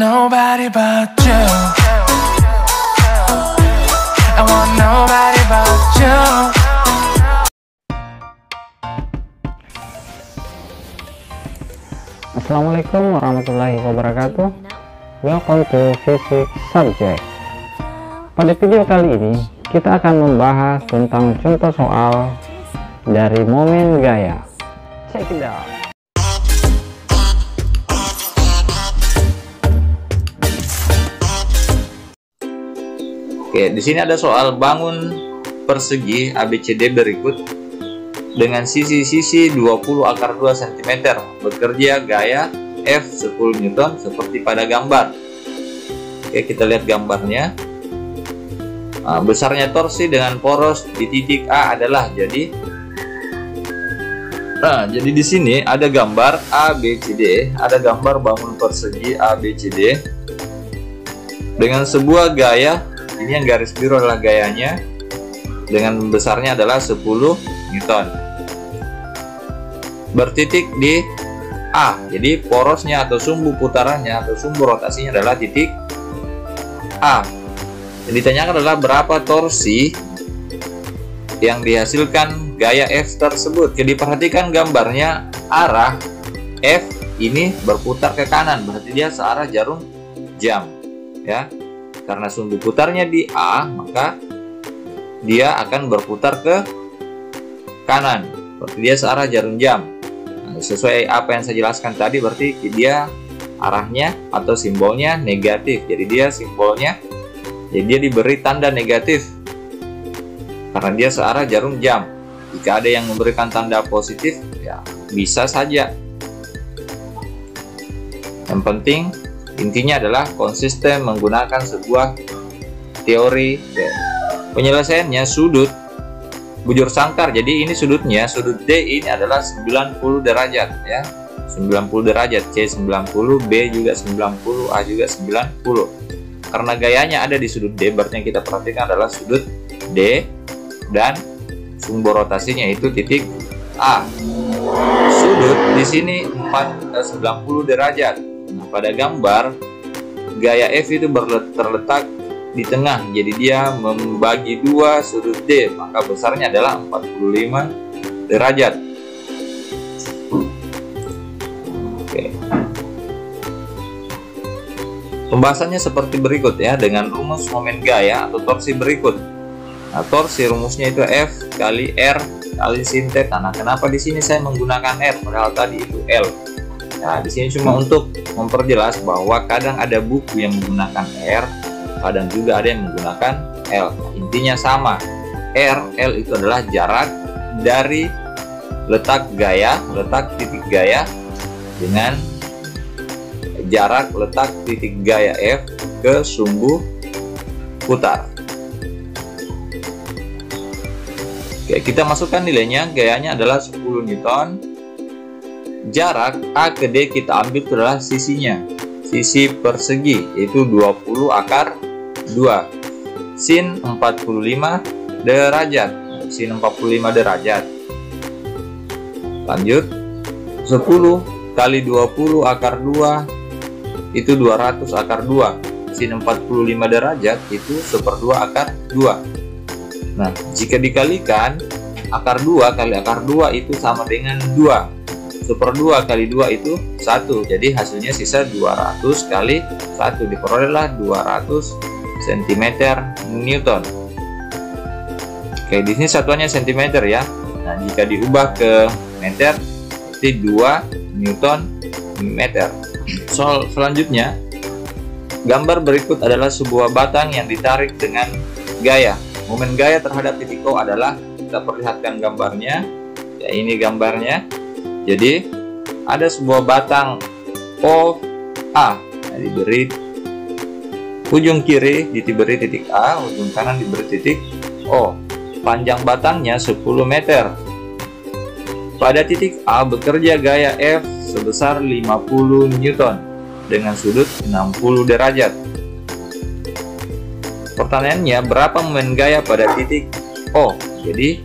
nobody but you. I want nobody but you. Assalamualaikum warahmatullahi wabarakatuh. Welcome to Physics Subject. Pada video kali ini kita akan membahas tentang contoh soal dari momen gaya. Check it out. Oke, di sini ada soal bangun persegi ABCD berikut dengan sisi-sisi 20 akar 2 cm, bekerja gaya F 10 Newton seperti pada gambar. Oke, kita lihat gambarnya. Nah, besarnya torsi dengan poros di titik A adalah jadi di sini ada gambar ABCD, ada gambar bangun persegi ABCD dengan sebuah gaya. Ini yang garis biru adalah gayanya, dengan besarnya adalah 10 Newton. Bertitik di A, jadi porosnya atau sumbu putarannya atau sumbu rotasinya adalah titik A. Yang ditanyakan adalah berapa torsi yang dihasilkan gaya F tersebut. Jadi perhatikan gambarnya, arah F ini berputar ke kanan, berarti dia searah jarum jam, ya. Karena sumbu putarnya di A, maka dia akan berputar ke kanan, berarti dia searah jarum jam. Nah, sesuai apa yang saya jelaskan tadi, berarti dia arahnya atau simbolnya negatif. Jadi dia simbolnya, jadi dia diberi tanda negatif karena dia searah jarum jam. Jika ada yang memberikan tanda positif, ya bisa saja. Yang penting intinya adalah konsisten menggunakan sebuah teori. Penyelesaiannya sudut bujur sangkar. Jadi ini sudutnya, sudut D ini adalah 90 derajat, ya. 90 derajat, C 90, B juga 90, A juga 90. Karena gayanya ada di sudut D, berarti yang kita perhatikan adalah sudut D dan sumbu rotasinya itu titik A. Sudut di sini 90 derajat. Nah, pada gambar gaya F itu terletak di tengah, jadi dia membagi dua sudut D, maka besarnya adalah 45 derajat. Oke. Pembahasannya seperti berikut, ya, dengan rumus momen gaya atau torsi berikut. Nah, torsi rumusnya itu F kali R kali sin theta. Nah, kenapa di sini saya menggunakan R padahal tadi itu L? Nah, di sini cuma untuk memperjelas bahwa kadang ada buku yang menggunakan R, kadang juga ada yang menggunakan L. Intinya sama. L itu adalah jarak dari letak gaya, letak titik gaya dengan jarak letak titik gaya F ke sumbu putar. Oke, kita masukkan nilainya. Gayanya adalah 10 Newton. Jarak A ke D kita ambil itu adalah sisinya, sisi persegi, yaitu 20 akar 2 sin 45 derajat. Sin 45 derajat. Lanjut, 10 kali 20 akar 2 itu 200 akar 2. Sin 45 derajat itu 1/2 akar 2. Nah, jika dikalikan, akar 2 kali akar 2 itu sama dengan 2. 1/2 kali 2 itu 1. Jadi hasilnya sisa 200 kali 1. Diperolehlah 200 cm Newton. Oke, di sini satuannya cm, ya. Nah, jika diubah ke meter, berarti 2 Newton meter. Soal selanjutnya, gambar berikut adalah sebuah batang yang ditarik dengan gaya. Momen gaya terhadap titik O adalah, kita perlihatkan gambarnya. Ya, ini gambarnya. Jadi ada sebuah batang OA, nah, diberi ujung kiri diberi titik A, ujung kanan diberi titik O. Panjang batangnya 10 meter. Pada titik A bekerja gaya F sebesar 50 Newton dengan sudut 60 derajat. Pertanyaannya, berapa momen gaya pada titik O? Jadi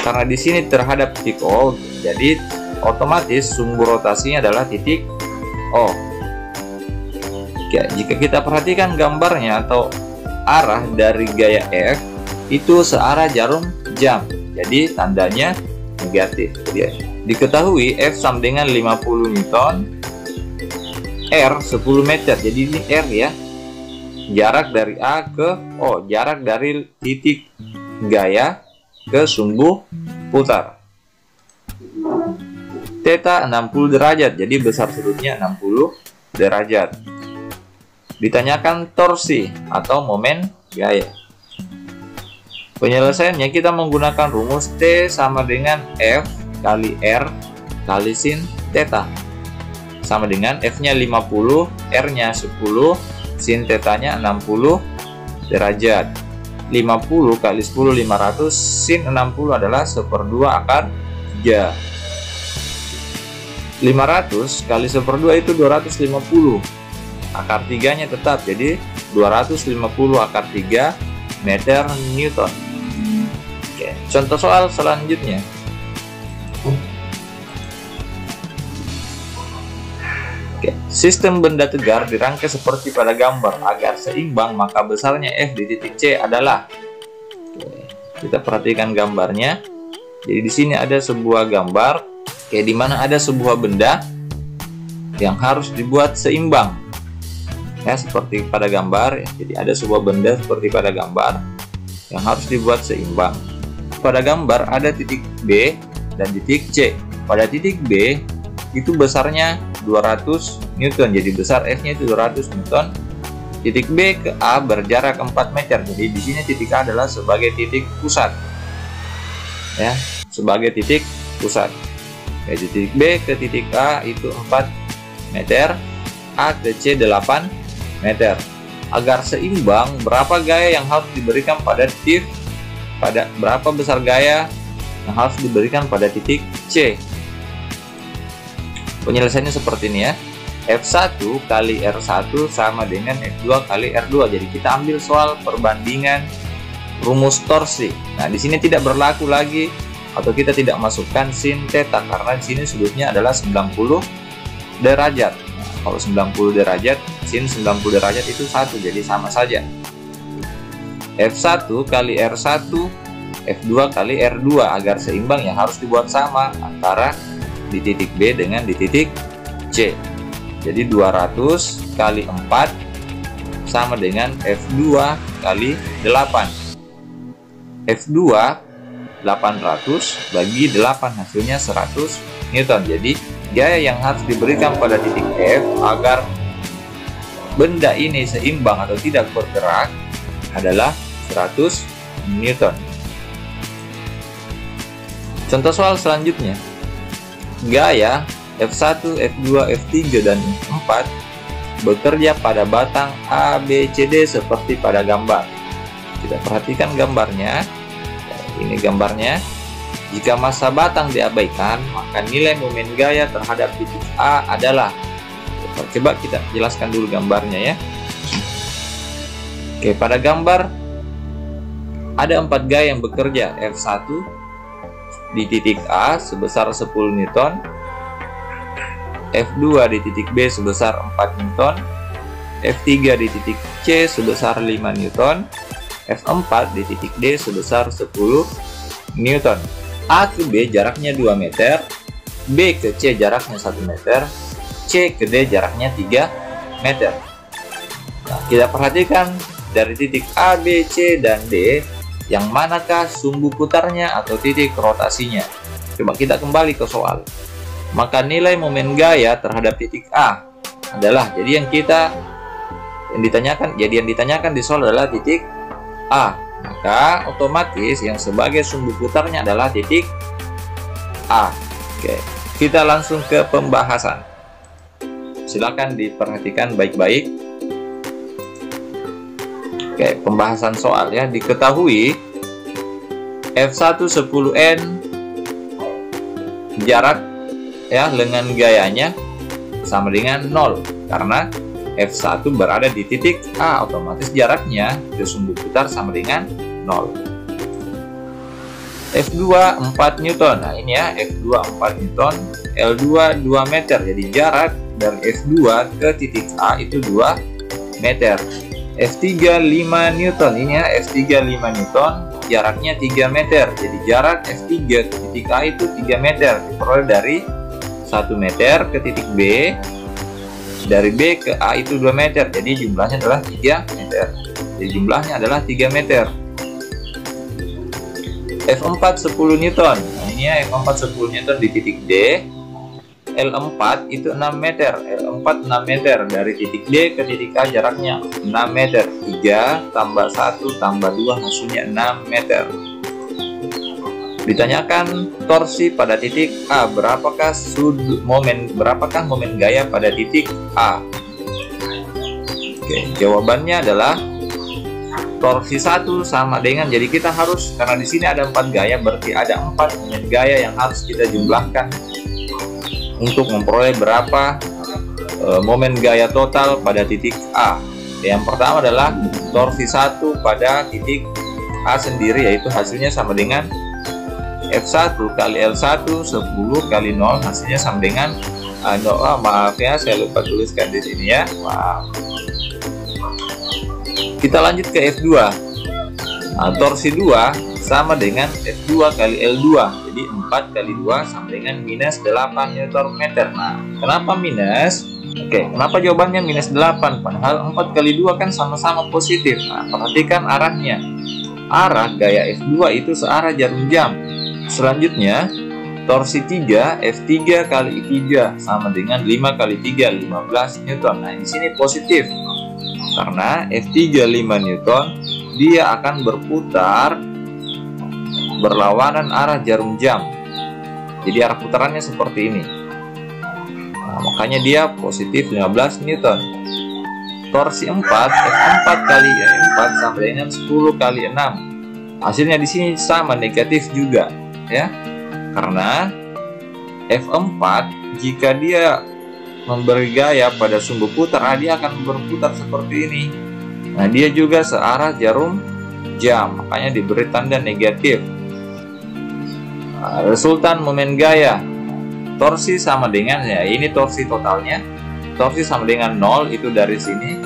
karena di sini terhadap titik O, jadi otomatis sumbu rotasinya adalah titik O. Jika kita perhatikan gambarnya atau arah dari gaya F itu searah jarum jam, jadi tandanya negatif. Jadi diketahui F sama dengan 50 Newton, R 10 meter. Jadi ini R ya, jarak dari A ke O, jarak dari titik gaya ke sumbu putar. Theta 60 derajat, jadi besar sudutnya 60 derajat. Ditanyakan torsi atau momen gaya. Penyelesaiannya kita menggunakan rumus T sama dengan F kali R kali sin theta. Sama dengan F-nya 50, R-nya 10, sin theta-nya 60 derajat. 50 kali 10 500, sin 60 adalah 1/2 akar 3. 500 kali 1/2 itu 250. Akar 3-nya tetap, jadi 250 akar 3 meter Newton. Oke, contoh soal selanjutnya. Oke, sistem benda tegar dirangkai seperti pada gambar. Agar seimbang, maka besarnya F di titik C adalah. Oke, kita perhatikan gambarnya. Jadi di sini ada sebuah gambar. Oke, di mana ada sebuah benda yang harus dibuat seimbang, ya seperti pada gambar ya. Jadi ada sebuah benda seperti pada gambar yang harus dibuat seimbang. Pada gambar ada titik B dan titik C. Pada titik B itu besarnya 200 Newton, jadi besar F-nya itu 200 Newton. Titik B ke A berjarak 4 meter. Jadi di sini titik A adalah sebagai titik pusat, ya, sebagai titik pusat. Dari titik B ke titik A itu 4 meter, A ke C 8 meter. Agar seimbang, berapa gaya yang harus diberikan pada titik, berapa besar gaya yang harus diberikan pada titik C? Penyelesaiannya seperti ini ya. F1 kali R1 sama dengan F2 kali R2. Jadi kita ambil soal perbandingan rumus torsi. Nah, di sini tidak berlaku lagi atau kita tidak masukkan sin theta karena di sini sudutnya adalah 90 derajat. Nah, kalau 90 derajat, sin 90 derajat itu 1, jadi sama saja. F1 kali R1, F2 kali R2. Agar seimbang ya harus dibuat sama antara di titik B dengan di titik C. Jadi 200 kali 4 sama dengan F2 kali 8. F2 800 bagi 8 hasilnya 100 Newton. Jadi gaya yang harus diberikan pada titik F agar benda ini seimbang atau tidak bergerak adalah 100 Newton. Contoh soal selanjutnya. Gaya F1, F2, F3 dan F4 bekerja pada batang A, B, C, D seperti pada gambar. Kita perhatikan gambarnya. Ini gambarnya. Jika massa batang diabaikan, maka nilai momen gaya terhadap titik A adalah. Coba kita jelaskan dulu gambarnya ya. Oke, pada gambar ada 4 gaya yang bekerja. F1 di titik A sebesar 10 Newton, F2 di titik B sebesar 4 Newton, F3 di titik C sebesar 5 Newton, F4 di titik D sebesar 10 Newton. A ke B jaraknya 2 meter, B ke C jaraknya 1 meter, C ke D jaraknya 3 meter. Nah, kita perhatikan dari titik A, B, C, dan D, yang manakah sumbu putarnya atau titik rotasinya? Coba kita kembali ke soal. Maka nilai momen gaya terhadap titik A adalah, jadi yang ditanyakan di soal adalah titik A. Maka otomatis yang sebagai sumbu putarnya adalah titik A. Oke, kita langsung ke pembahasan. Silakan diperhatikan baik-baik. Oke, pembahasan soal ya. Diketahui F1 10N jarak ya dengan gayanya sama dengan 0 karena F1 berada di titik A, otomatis jaraknya ke sumbu putar sama dengan 0. F2 4 Newton. Nah ini ya, F2 4 Newton, L2 2 meter. Jadi jarak dari F2 ke titik A itu 2 meter. F3 5 Newton, ini ya, F3 5 Newton, jaraknya 3 meter. Jadi jarak F3 ke titik A itu 3 meter, diperoleh dari 1 meter ke titik B, dari B ke A itu 2 meter, jadi jumlahnya adalah 3 meter. Jadi jumlahnya adalah 3 meter. F4 10 Newton, nah ini ya, F4 10 Newton di titik D. L4 itu 6 meter, L4 6 meter, dari titik D ke titik A jaraknya 6 meter. 3 tambah 1 tambah 2 hasilnya 6 meter. Ditanyakan torsi pada titik A, berapakah momen gaya pada titik A? Oke, jawabannya adalah torsi 1 sama dengan, jadi kita harus, karena di sini ada 4 gaya, berarti ada 4 momen gaya yang harus kita jumlahkan untuk memperoleh berapa momen gaya total pada titik A. Yang pertama adalah torsi 1 pada titik A sendiri, yaitu hasilnya sama dengan F1 kali L1 10 kali 0, hasilnya sama dengan maaf ya, saya lupa tuliskan di sini ya, maaf. Kita lanjut ke F2. Nah, torsi 2 sama dengan F2 kali L2, jadi 4 kali 2 sama dengan minus 8 Nm. Nah, kenapa minus? Oke, kenapa jawabannya minus 8? Padahal 4 kali 2 kan sama-sama positif. Nah, perhatikan arahnya. Arah gaya F2 itu searah jarum jam. Selanjutnya, torsi 3, F3 kali I3 sama dengan 5 kali 3, 15 Newton. Nah, di sini positif. Karena F3 5 Newton, dia akan berputar berlawanan arah jarum jam. Jadi arah putarannya seperti ini. Nah, makanya dia positif 15 Newton. Torsi 4, F4 kali 4 sama dengan 10 kali 6. Hasilnya di sini sama, negatif juga, ya. Karena F4 jika dia memberi gaya pada sumbu putar, dia akan berputar seperti ini. Nah, dia juga searah jarum jam, makanya diberi tanda negatif. Nah, resultan momen gaya, torsi sama dengan, ya ini torsi totalnya, torsi sama dengan 0, itu dari sini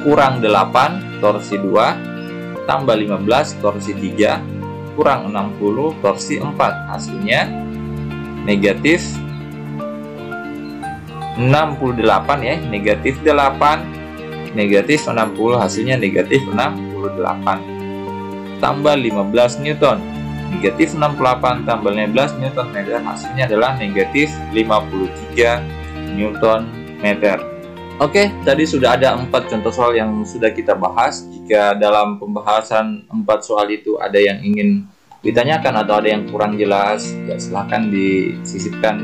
kurang 8 torsi 2 tambah 15 torsi 3 kurang 60 torsi 4, hasilnya negatif 68 ya, negatif 8 negatif 60, hasilnya negatif 68 tambah 15 Newton, negatif 68 tambah 15 Newton meter, hasilnya adalah negatif 53 Newton meter. Oke, tadi sudah ada 4 contoh soal yang sudah kita bahas. Jika dalam pembahasan 4 soal itu ada yang ingin ditanyakan atau ada yang kurang jelas, ya silahkan disisipkan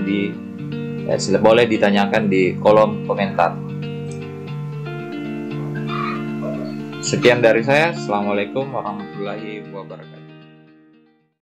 boleh ditanyakan di kolom komentar. Sekian dari saya. Assalamualaikum warahmatullahi wabarakatuh.